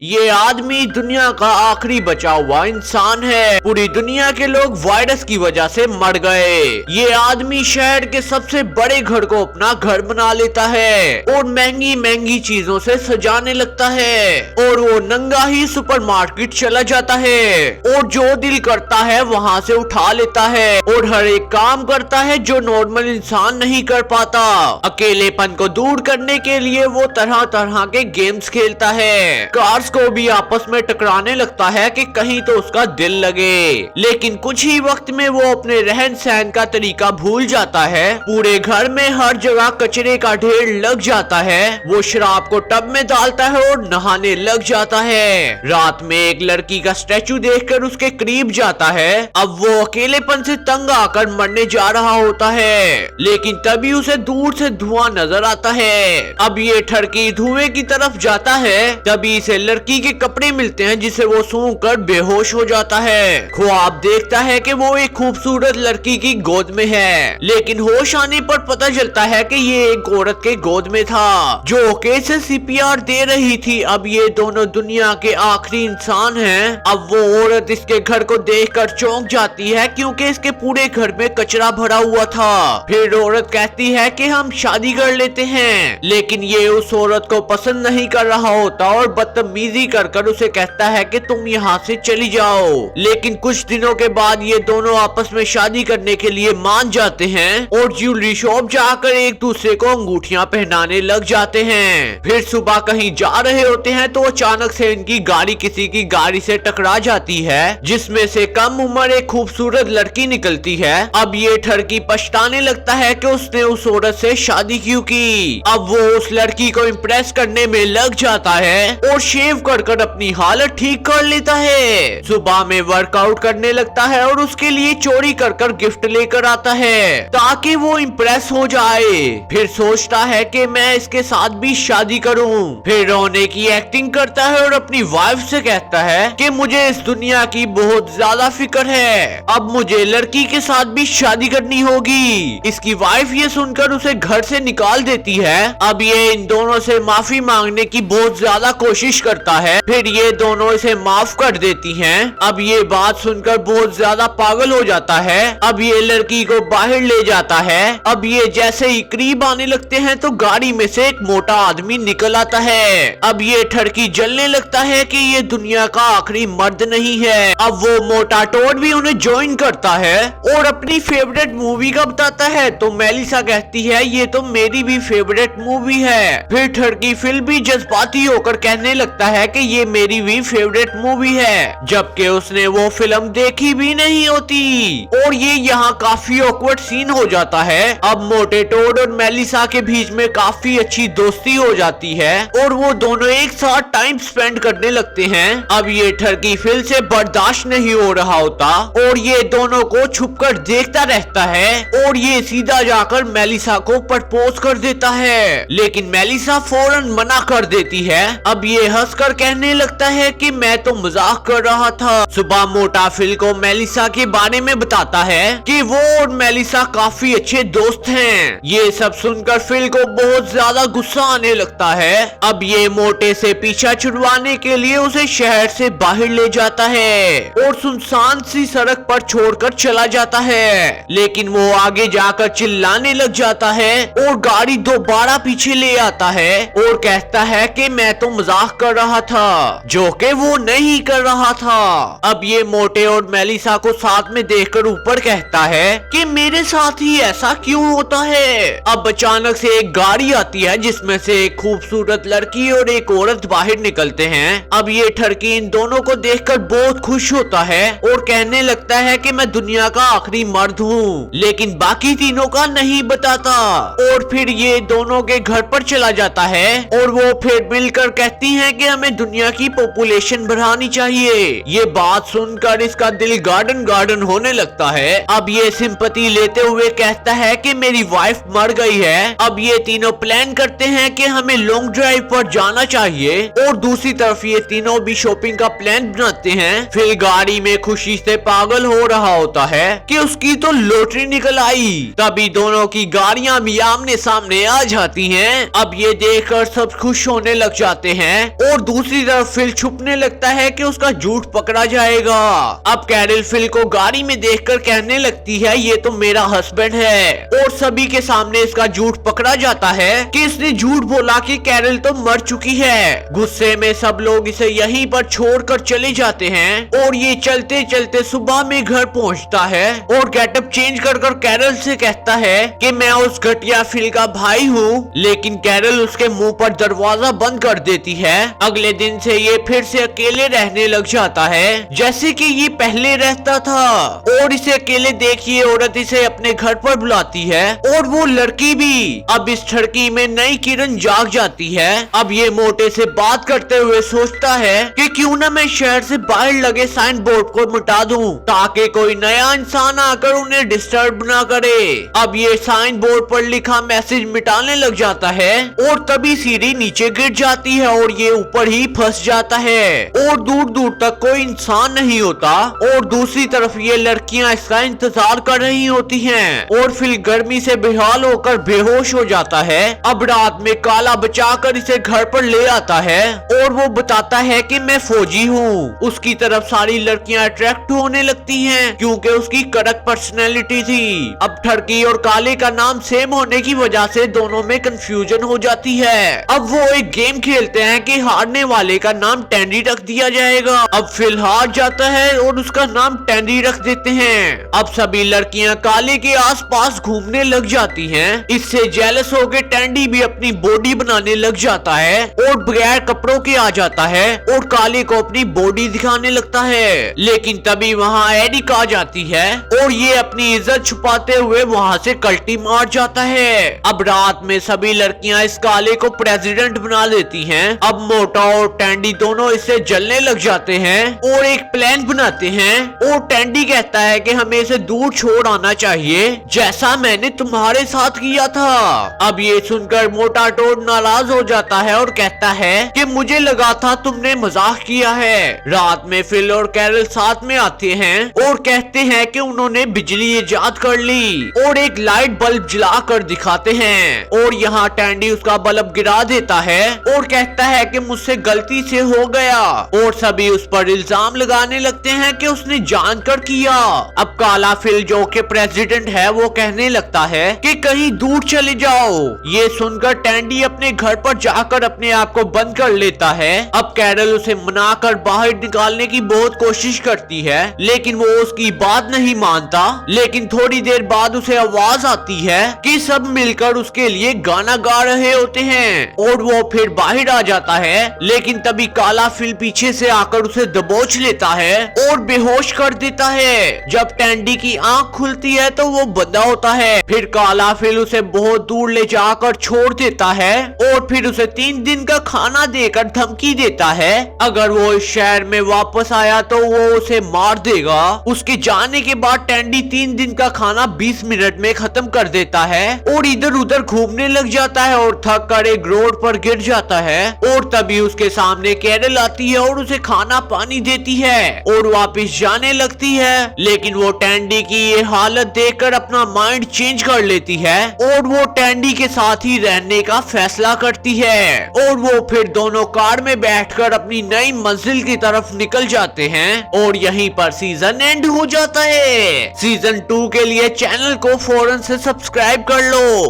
ये आदमी दुनिया का आखिरी बचा हुआ इंसान है। पूरी दुनिया के लोग वायरस की वजह से मर गए। ये आदमी शहर के सबसे बड़े घर को अपना घर बना लेता है और महंगी महंगी चीजों से सजाने लगता है और वो नंगा ही सुपरमार्केट चला जाता है और जो दिल करता है वहाँ से उठा लेता है और हर एक काम करता है जो नॉर्मल इंसान नहीं कर पाता। अकेलेपन को दूर करने के लिए वो तरह तरह के गेम्स खेलता है, कार्स को भी आपस में टकराने लगता है कि कहीं तो उसका दिल लगे। लेकिन कुछ ही वक्त में वो अपने रहन सहन का तरीका भूल जाता है। पूरे घर में हर जगह कचरे का ढेर लग जाता है। वो शराब को टब में डालता है और नहाने लग जाता है। रात में एक लड़की का स्टैचू देखकर उसके करीब जाता है। अब वो अकेलेपन से तंग आकर मरने जा रहा होता है, लेकिन तभी उसे दूर से धुआं नजर आता है। अब ये ठरकी धुएं की तरफ जाता है, तभी इसे लड़की के कपड़े मिलते हैं जिसे वो सूंघ कर बेहोश हो जाता है। ख्वाब देखता है कि वो एक खूबसूरत लड़की की गोद में है, लेकिन होश आने पर पता चलता है कि ये एक औरत के गोद में था जो ओके से सीपीआर दे रही थी। अब ये दोनों दुनिया के आखिरी इंसान हैं। अब वो औरत इसके घर को देखकर चौंक जाती है क्योंकि इसके पूरे घर में कचरा भरा हुआ था। फिर औरत कहती है कि हम शादी कर लेते हैं, लेकिन ये उस औरत को पसंद नहीं कर रहा होता और बदतमीजी कर कर उसे कहता है कि तुम यहाँ से चली जाओ। लेकिन कुछ दिनों के बाद ये दोनों आपस में शादी करने के लिए मान जाते हैं और ज्वेलरी शॉप जाकर एक दूसरे को अंगूठियां पहनाने लग जाते हैं। फिर सुबह कहीं जा रहे होते हैं तो अचानक से इनकी गाड़ी किसी की गाड़ी से टकरा जाती है, जिसमें से कम उम्र एक खूबसूरत लड़की निकलती है। अब ये ठरकी पछताने लगता है कि उसने उस औरत से शादी क्यों की। अब वो उस लड़की को इम्प्रेस करने में लग जाता है और शेव कर कर अपनी हालत ठीक कर लेता है। सुबह में वर्कआउट करने लगता है और उसके लिए चोरी कर कर गिफ्ट लेकर आता है ताकि वो इम्प्रेस हो जाए। फिर सोचता है कि मैं इसके साथ भी शादी करूं। फिर रोने की एक्टिंग करता है और अपनी वाइफ से कहता है कि मुझे इस दुनिया की बहुत ज्यादा फिक्र है, अब मुझे लड़की के साथ भी शादी करनी होगी। इसकी वाइफ ये सुनकर उसे घर से निकाल देती है। अब ये इन दोनों से माफी मांगने की बहुत ज्यादा कोशिश करता है, फिर ये दोनों इसे माफ कर देती हैं। अब ये बात सुनकर बहुत ज्यादा पागल हो जाता है। अब ये लड़की को बाहर ले जाता है। अब ये जैसे ही करीब आने लगते हैं तो गाड़ी में से एक मोटा आदमी निकल आता है। अब ये ठरकी जलने लगता है कि ये दुनिया का आखिरी मर्द नहीं है। अब वो मोटा टोड भी उन्हें ज्वाइन करता है और अपनी फेवरेट मूवी का बताता है, तो मेलिसा कहती है ये तो मेरी भी फेवरेट मूवी है। फिर ठरकी फिर भी जज्बाती होकर कहने लगता है कि ये मेरी भी फेवरेट मूवी है, जबकि उसने वो फिल्म देखी भी नहीं होती। और ये यहाँ काफी ऑकवर्ड सीन हो जाता है। अब मोटे टोड और मेलिसा के बीच में काफी अच्छी दोस्ती हो जाती है और वो दोनों एक साथ टाइम स्पेंड करने लगते हैं। अब ये ठरकी फिर से बर्दाश्त नहीं हो रहा होता और ये दोनों को छुपकर देखता रहता है और ये सीधा जाकर मेलिसा को प्रपोज कर देता है, लेकिन मेलिसा फौरन मना कर देती है। अब ये हंसकर कहने लगता है कि मैं तो मजाक कर रहा था। सुबह मोटा फिल को मेलिसा के बारे में बताता है कि वो और मेलिसा काफी अच्छे दोस्त हैं। ये सब सुनकर फिल को बहुत ज्यादा गुस्सा आने लगता है। अब ये मोटे से पीछा छुड़वाने के लिए उसे शहर से बाहर ले जाता है और सुनसान सी सड़क पर छोड़कर चला जाता है, लेकिन वो आगे जाकर चिल्लाने लग जाता है और गाड़ी दोबारा पीछे ले आता है और कहता है कि मैं तो मजाक कर रहा था, जो कि वो नहीं कर रहा था। अब ये मोटे और मेलिसा को साथ में देखकर ऊपर कहता है कि मेरे साथ ही ऐसा क्यों होता है। अब अचानक से एक गाड़ी आती है जिसमें से एक खूबसूरत लड़की और एक औरत बाहर निकलते हैं। अब ये ठरकी इन दोनों को देखकर बहुत खुश होता है और कहने लगता है कि मैं दुनिया का आखिरी मर्द हूँ, लेकिन बाकी तीनों का नहीं बताता। और फिर ये दोनों के घर पर चला जाता है और वो फिर मिलकर कहती हैं कि हमें दुनिया की पॉपुलेशन बढ़ानी चाहिए। ये बात सुनकर इसका दिल गार्डन गार्डन होने लगता है। अब ये सिंपैथी लेते हुए कहता है कि मेरी वाइफ मर गई है। अब ये तीनों प्लान करते हैं कि हमें लॉन्ग ड्राइव पर जाना चाहिए और दूसरी तरफ ये तीनों भी शॉपिंग का प्लान बनाते हैं। फिर गाड़ी में खुशी से पागल हो रहा होता है कि उसकी तो लॉटरी निकल आई। तभी दोनों की गाड़ियां भी आमने सामने आ जाती हैं। अब ये देखकर सब खुश होने लग जाते हैं और दूसरी तरफ फिल छुपने लगता है कि उसका झूठ पकड़ा जाएगा। अब कैरल फिल को गाड़ी में देखकर कहने लगती है ये तो मेरा हस्बैंड है, और सभी के सामने इसका झूठ पकड़ा जाता है कि इसने झूठ बोला कि कैरल तो मर चुकी है। गुस्से में सब लोग इसे यहीं पर छोड़कर चले जाते हैं और ये चलते चलते सुबह में घर पहुंचता है और गेटअप चेंज कर कैरल से कहता है कि मैं उस घटिया फिल का भाई हूँ, लेकिन कैरल उसके मुंह पर दरवाजा बंद कर देती है। अगले दिन से ये फिर से अकेले रहने लग जाता है जैसे कि ये पहले रहता था, और इसे अकेले देखिए औरत इसे अपने घर पर बुलाती है और वो लड़की भी। अब इस ठड़की में नई किरण जाग जाती है। अब ये मोटे से बात करते हुए सोचता है कि क्यों ना मैं शहर से बाहर लगे साइन बोर्ड को मिटा दूं ताकि कोई नया इंसान आकर उन्हें डिस्टर्ब ना करे। अब ये साइन बोर्ड पर लिखा मैसेज मिटाने लग जाता है और तभी सीढ़ी नीचे गिर जाती है और ये ऊपर ही फंस जाता है और दूर दूर तक कोई इंसान नहीं होता, और दूसरी तरफ ये लड़कियां इसका इंतजार कर रही होती हैं और फिर गर्मी से बेहाल होकर बेहोश हो जाता है। अब रात में काला बचाकर इसे घर पर ले आता है और वो बताता है कि मैं फौजी हूँ। उसकी तरफ सारी लड़कियां अट्रैक्ट होने लगती हैं क्योंकि उसकी कड़क पर्सनैलिटी थी। अब ठड़की और काले का नाम सेम होने की वजह से दोनों में कंफ्यूजन हो जाती है। अब वो एक गेम खेलते हैं कि हारने वाले का नाम टैंडी रख दिया जाएगा। अब फिल हार जाता है और उसका नाम टैंडी रख देते हैं। अब सभी लड़कियां काले के आसपास घूमने लग जाती हैं। इससे जेलस होकर टैंडी भी अपनी बॉडी बनाने लग जाता है और बगैर कपड़ों के आ जाता है और काले को अपनी बॉडी दिखाने लगता है। लेकिन तभी वहाँ एरिक आ जाती है और ये अपनी इज्जत छुपाते हुए वहाँ से कल्टी मार जाता है। अब रात में सभी लड़कियां इस काले को प्रेसिडेंट बना देती हैं। अब मोटा और टैंडी दोनों इससे जलने लग जाते हैं और एक प्लान बनाते हैं और टैंडी कहता है कि हमें इसे दूर छोड़ आना चाहिए जैसा मैंने तुम्हारे साथ किया था। अब ये सुनकर मोटा टोड नाराज हो जाता है और कहता है कि मुझे लगा था तुमने मजाक किया है। रात में फिल और कैरल साथ में आते हैं और कहते हैं कि उन्होंने बिजली इजाद कर ली और एक लाइट बल्ब जलाकर दिखाते हैं, और यहाँ टैंडी उसका बल्ब गिरा देता है और कहता है कि मुझसे गलती से हो गया, और सभी उस पर इल्जाम लगाने लगते हैं कि उसने जानकर किया। अब काला फिल जो कि प्रेसिडेंट है वो कहने लगता है कि कहीं दूर चले जाओ। ये सुनकर टैंडी अपने घर पर जाकर अपने आप को बंद कर लेता है। अब कैरल उसे मनाकर बाहर निकालने की बहुत कोशिश करती है लेकिन वो उसकी बात नहीं मानता। लेकिन थोड़ी देर बाद उसे आवाज आती है कि सब मिलकर उसके लिए गाना गा रहे होते हैं और वो फिर बाहर आ जाता है। लेकिन तभी काला फिल पीछे से आकर उसे दबोच लेता है और बेहोश कर देता है। जब टैंडी की आंख खुलती है तो वो बंदा होता है। फिर काला फिल उसे बहुत दूर ले जाकर छोड़ देता है और फिर उसे 3 दिन का खाना देकर धमकी देता है अगर वो इस शहर में वापस आया तो वो उसे मार देगा। उसके जाने के बाद टैंडी 3 दिन का खाना 20 मिनट में खत्म कर देता है और इधर उधर घूमने लग जाता है और थक कर एक रोड पर गिर जाता है। और तभी उसके सामने कैरल आती है और उसे खाना पानी देती है और वापस जाने लगती है। लेकिन वो टैंडी की ये हालत देखकर अपना माइंड चेंज कर लेती है और वो टैंडी के साथ ही रहने का फैसला करती है और वो फिर दोनों कार में बैठकर अपनी नई मंजिल की तरफ निकल जाते हैं। और यहीं पर सीजन एंड हो जाता है। सीजन 2 के लिए चैनल को फौरन से सब्सक्राइब कर लो।